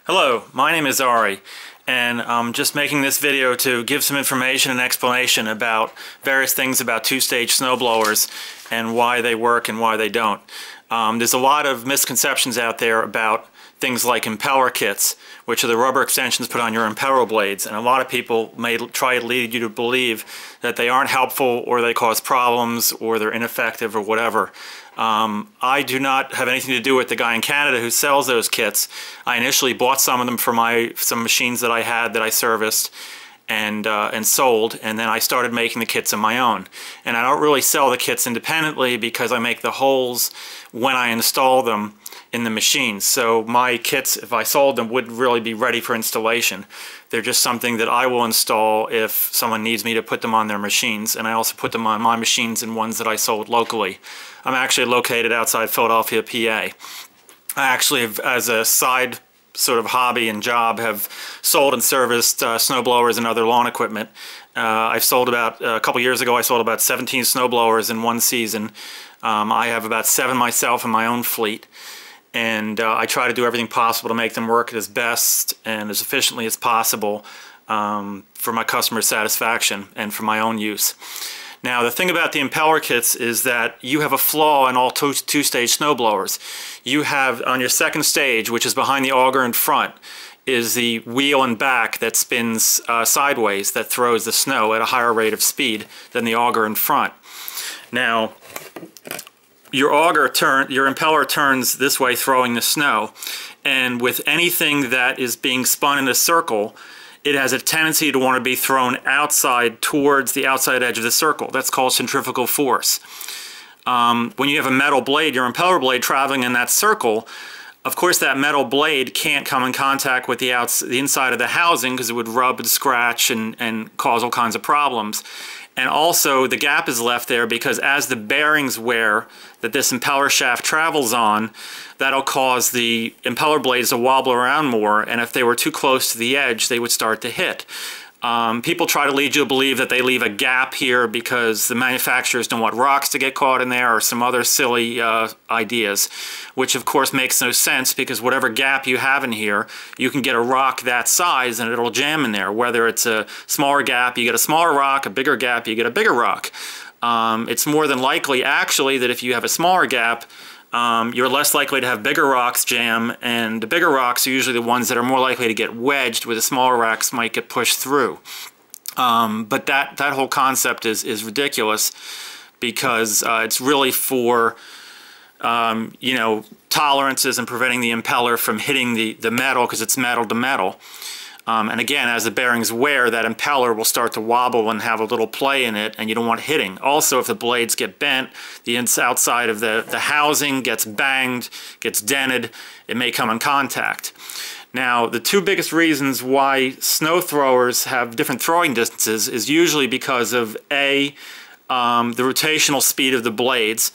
Hello, my name is Ari, and I'm just making this video to give some information and explanation about various things about two-stage snowblowers and why they work and why they don't. There's a lot of misconceptions out there about things like impeller kits, which are the rubber extensions put on your impeller blades, and a lot of people may try to lead you to believe that they aren't helpful or they cause problems or they're ineffective or whatever. I do not have anything to do with the guy in Canada who sells those kits. I initially bought some of them for some machines that I had that I serviced and sold, and then I started making the kits of my own. And I don't really sell the kits independently because I make the holes when I install them in the machines. So my kits, if I sold them, wouldn't really be ready for installation. They're just something that I will install if someone needs me to put them on their machines, and I also put them on my machines and ones that I sold locally. I'm actually located outside Philadelphia, PA. I actually have, as a side sort of hobby and job, have sold and serviced snowblowers and other lawn equipment. I've sold about, a couple years ago, I sold about 17 snowblowers in one season. I have about 7 myself in my own fleet. And I try to do everything possible to make them work as best and as efficiently as possible for my customer satisfaction and for my own use. Now, the thing about the impeller kits is that you have a flaw in all two-stage snowblowers. You have, on your second stage, which is behind the auger in front, is the wheel in back that spins sideways that throws the snow at a higher rate of speed than the auger in front. Now, your impeller turns this way, throwing the snow, and with anything that is being spun in a circle, it has a tendency to want to be thrown outside towards the outside edge of the circle. That's called centrifugal force. When you have a metal blade, your impeller blade traveling in that circle, of course that metal blade can't come in contact with the inside of the housing because it would rub and scratch and cause all kinds of problems. And also the gap is left there because as the bearings wear that this impeller shaft travels on, that'll cause the impeller blades to wobble around more, and if they were too close to the edge, they would start to hit. People try to lead you to believe that they leave a gap here because the manufacturers don't want rocks to get caught in there or some other silly ideas, which of course makes no sense because whatever gap you have in here, you can get a rock that size and it'll jam in there. Whether it's a smaller gap, you get a smaller rock, a bigger gap, you get a bigger rock. It's more than likely actually that if you have a smaller gap, you're less likely to have bigger rocks jam, and the bigger rocks are usually the ones that are more likely to get wedged, where the smaller rocks might get pushed through. But that whole concept is ridiculous because it's really for you know, tolerances and preventing the impeller from hitting the metal because it's metal to metal. And again, as the bearings wear, that impeller will start to wobble and have a little play in it, and you don't want hitting. Also, if the blades get bent, the outside of the housing gets banged, gets dented, it may come in contact. Now, the two biggest reasons why snow throwers have different throwing distances is usually because of A, the rotational speed of the blades,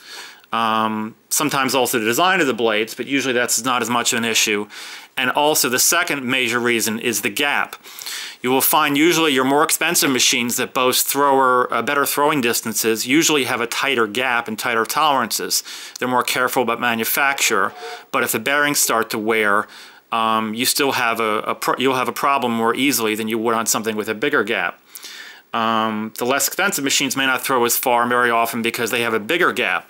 sometimes also the design of the blades, but usually that's not as much of an issue. And also the second major reason is the gap. You will find usually your more expensive machines that boast better throwing distances usually have a tighter gap and tighter tolerances. They're more careful about manufacture, but if the bearings start to wear, you still have you'll have a problem more easily than you would on something with a bigger gap. The less expensive machines may not throw as far very often because they have a bigger gap.